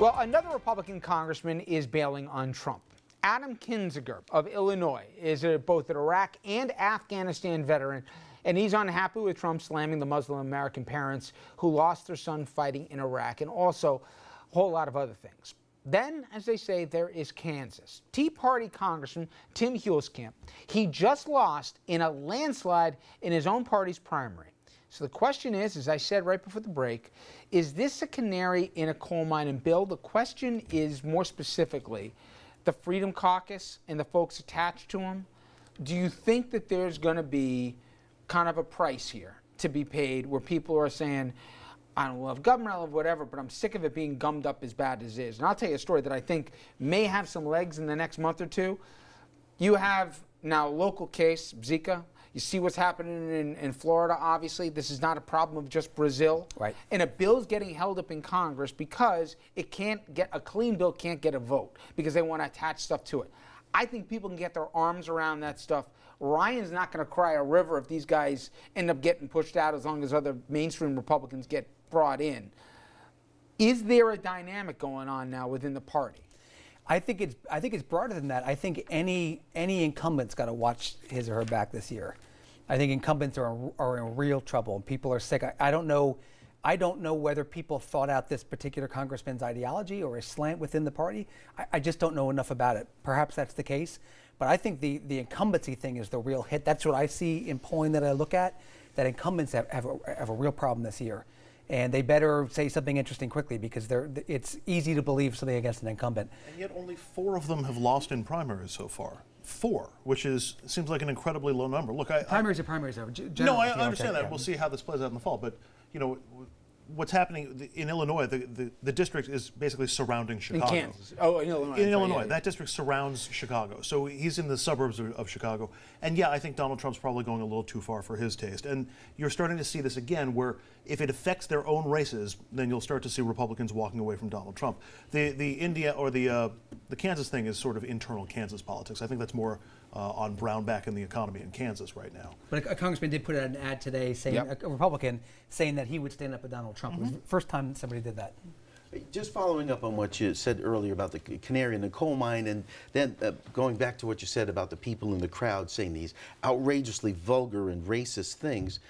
Well, another Republican congressman is bailing on Trump. Adam Kinzinger of Illinois is both an Iraq and Afghanistan veteran, and he's unhappy with Trump slamming the Muslim American parents who lost their son fighting in Iraq, and also a whole lot of other things. Then, as they say, there is Kansas. Tea Party Congressman Tim Huelskamp, he just lost in a landslide in his own party's primary. So the question is, as I said right before the break, is this a canary in a coal mine? And Bill, the question is more specifically, the Freedom Caucus and the folks attached to them, do you think that there's going to be kind of a price here to be paid where people are saying, I don't love government, I love whatever, but I'm sick of it being gummed up as bad as it is? And I'll tell you a story that I think may have some legs in the next month or two. You have now a local case, Zika. You see what's happening in Florida, obviously. This is not a problem of just Brazil. Right. And a bill's getting held up in Congress because it can't get, a clean bill can't get a vote because they want to attach stuff to it. I think people can get their arms around that stuff. Ryan's not going to cry a river if these guys end up getting pushed out as long as other mainstream Republicans get brought in. Is there a dynamic going on now within the party? I think it's broader than that. I think any incumbent's got to watch his or her back this year. I think incumbents are in real trouble. People are sick. I don't know whether people thought out this particular congressman's ideology or a slant within the party. I just don't know enough about it. Perhaps that's the case. But I think the incumbency thing is the real hit. That's what I see in polling that I look at, that incumbents have a real problem this year. And they better say something interesting quickly because it's easy to believe something against an incumbent. And yet only 4 of them have lost in primaries so far. 4, which seems like an incredibly low number. Look, primaries are primaries. No, I understand that. We'll see how this plays out in the fall. But, you know, what's happening in Illinois, the district is basically surrounding Chicago. In Kansas. Oh, in Illinois. In Illinois. That district surrounds Chicago. So he's in the suburbs of Chicago. And yeah, I think Donald Trump's probably going a little too far for his taste. And you're starting to see this again where if it affects their own races, then you'll start to see Republicans walking away from Donald Trump. The Kansas thing is sort of internal Kansas politics. I think that's more on Brownback and the economy in Kansas right now. But a congressman did put out an ad today saying, a Republican, saying that he would stand up with Donald Trump. It was the first time somebody did that. Just following up on what you said earlier about the canary in the coal mine, and then going back to what you said about the people in the crowd saying these outrageously vulgar and racist things,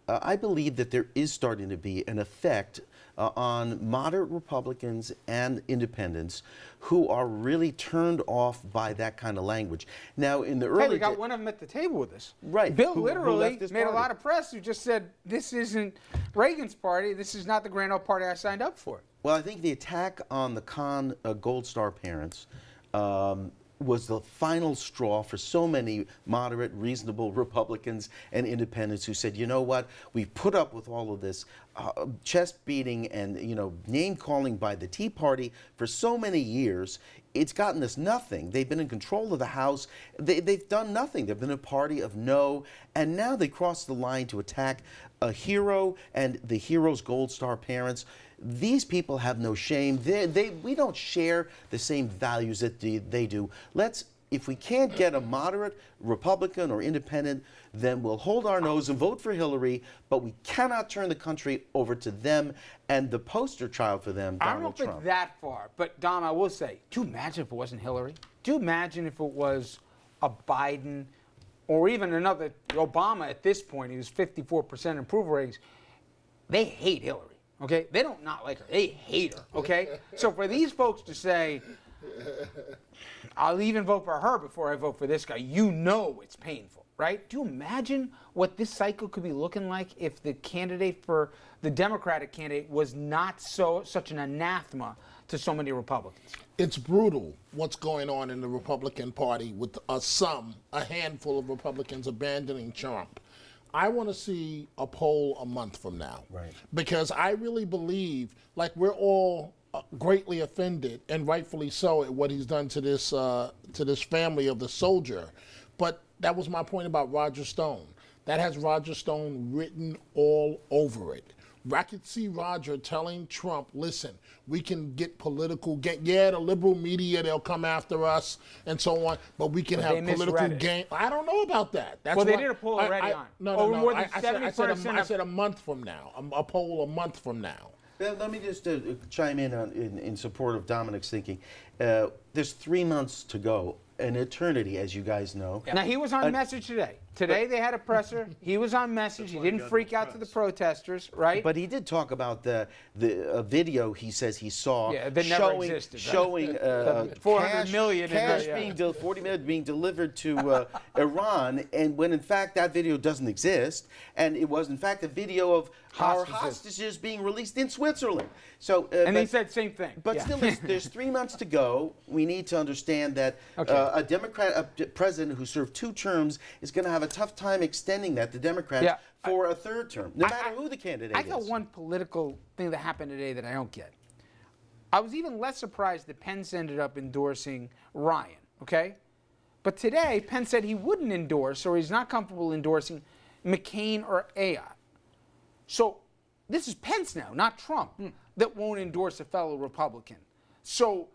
I believe that there is starting to be an effect on moderate Republicans and independents who are really turned off by that kind of language. Now, in the early Hey, we got one of them at the table with us. Right. Bill who literally left made party. a lot of press who just said, this isn't Reagan's party, this is not the grand old party I signed up for. Well, I think the attack on the Gold Star parents was the final straw for so many moderate, reasonable Republicans and independents who said, you know what, we've put up with all of this chest beating and name calling by the Tea Party for so many years. It's gotten us nothing. They've been in control of the House. They've done nothing. They've been a party of no, and now they crossed the line to attack a hero and the hero's Gold Star parents. These people have no shame. We don't share the same values that they do. If we can't get a moderate Republican or independent, then we'll hold our nose and vote for Hillary, but we cannot turn the country over to them and the poster child for them, Donald Trump. I don't think that far, but Dom, I will say, do you imagine if it wasn't Hillary? Do you imagine if it was a Biden or even another Obama at this point, he was 54% approval ratings? They hate Hillary. Okay, they don't not like her. They hate her. Okay, so for these folks to say, "I'll even vote for her before I vote for this guy," it's painful, right? Do you imagine what this cycle could be looking like if the candidate for the Democratic candidate was not such an anathema to so many Republicans? It's brutal what's going on in the Republican Party with a handful of Republicans abandoning Trump. I want to see a poll a month from now. Right. Because I really believe, like, we're all greatly offended, and rightfully so, at what he's done to this family of the soldier. But that was my point about Roger Stone. That has Roger Stone written all over it. I could see Roger telling Trump, listen, we can get political gain. Yeah, the liberal media, they'll come after us and so on, but we can have political gain. I don't know about that. That's they did a poll already on. No. Over more than I said a month from now. A poll a month from now. Let me just chime in in support of Dominic's thinking. There's 3 months to go, an eternity, as you guys know. Now, he was on message today. Today they had a presser. He was on message. He didn't freak out to the protesters, right? But he did talk about the video he says he saw that never existed, right? showing 400 million in cash there, yeah. being 40 million being delivered to Iran, and when in fact that video doesn't exist, and it was in fact a video of our hostages being released in Switzerland. So and he said same thing. But Yeah. still, there's 3 months to go. We need to understand that a president who served 2 terms is going to have a tough time extending that to Democrats for a 3rd term, no matter who the candidate is. I got one political thing that happened today that I don't get. I was even less surprised that Pence ended up endorsing Ryan, okay? But today, Pence said he wouldn't endorse, or he's not comfortable endorsing McCain or Ayotte. So this is Pence now, not Trump, that won't endorse a fellow Republican. So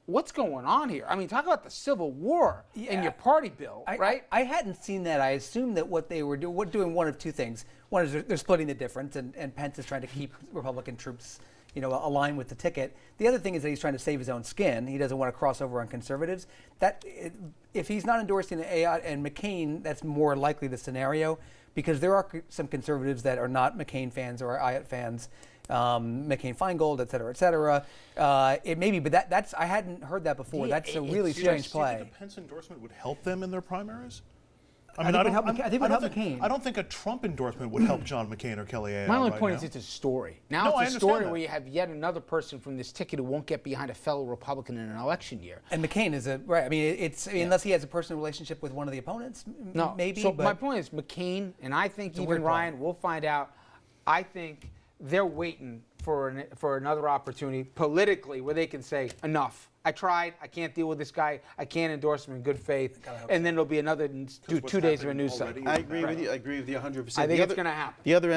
what's going on here? I mean, talk about the Civil War in your party bill, right? I hadn't seen that. I assumed that what they were doing one of 2 things. One is they're splitting the difference, and Pence is trying to keep Republican troops, aligned with the ticket. The other thing is that he's trying to save his own skin. He doesn't want to cross over on conservatives. If he's not endorsing Ayotte and McCain, that's more likely the scenario, because there are some conservatives that are not McCain fans or Ayotte fans. McCain-Feingold, et cetera. It may be, but that's I hadn't heard that before. That's a really strange Do you think play. a Pence endorsement would help them in their primaries? I think it would help McCain. I don't think a Trump endorsement would help John McCain or Kelly Ayotte. My only right point now. is it's a story. No, Now I it's a understand story that. where you have yet another person from this ticket who won't get behind a fellow Republican in an election year. And McCain is right. I mean, unless he has a personal relationship with one of the opponents, No, maybe. So but my point is McCain, and I think It's a even weird Ryan, plan. we'll find out. I think they're waiting for another opportunity politically where they can say, enough. I tried. I can't deal with this guy. I can't endorse him in good faith. And then there'll be another 2 days of a news cycle. I agree with you. I agree with you 100%. I think it's going to happen. The other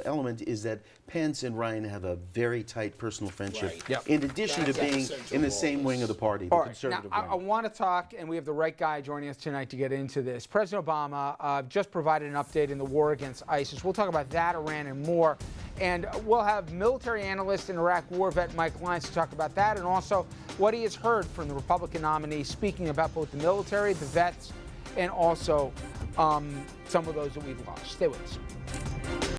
element is that Pence and Ryan have a very tight personal friendship. Right. Yep. In addition to being in the same wing of the party, the All right, now conservative I wing. want to talk, and we have the right guy joining us tonight to get into this. President Obama just provided an update in the war against ISIS. We'll talk about that, Iran, and more. And we'll have military analyst and Iraq war vet Mike Lyons to talk about that, and also what he has heard from the Republican nominee speaking about both the military, the vets, and also some of those that we've lost. Stay with us.